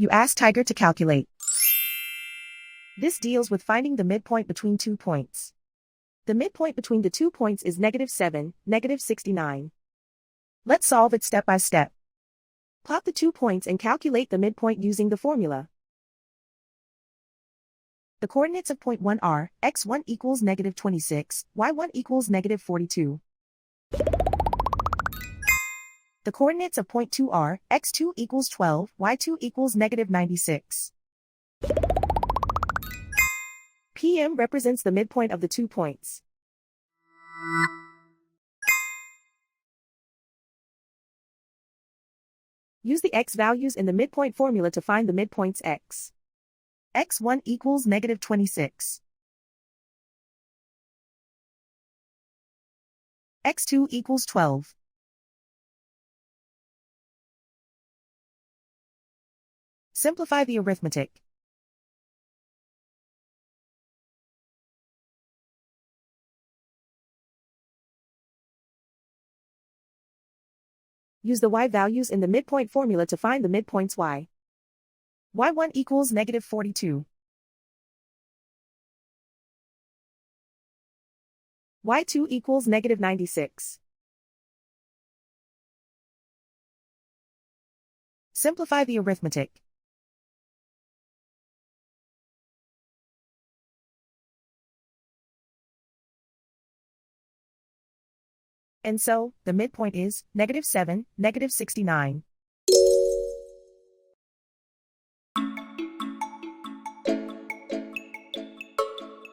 You ask Tiger to calculate. This deals with finding the midpoint between 2 points. The midpoint between the 2 points is -7, -69. Let's solve it step by step. Plot the 2 points and calculate the midpoint using the formula. The coordinates of point 1 are, x1 equals -26, y1 equals -42. The coordinates of point 2 are, x2 equals 12, y2 equals -96. PM represents the midpoint of the 2 points. Use the x values in the midpoint formula to find the midpoints x. x1 equals -26. x2 equals 12. Simplify the arithmetic. Use the y values in the midpoint formula to find the midpoints y. y1 equals -42. y2 equals -96. Simplify the arithmetic. And so, the midpoint is -7, -69.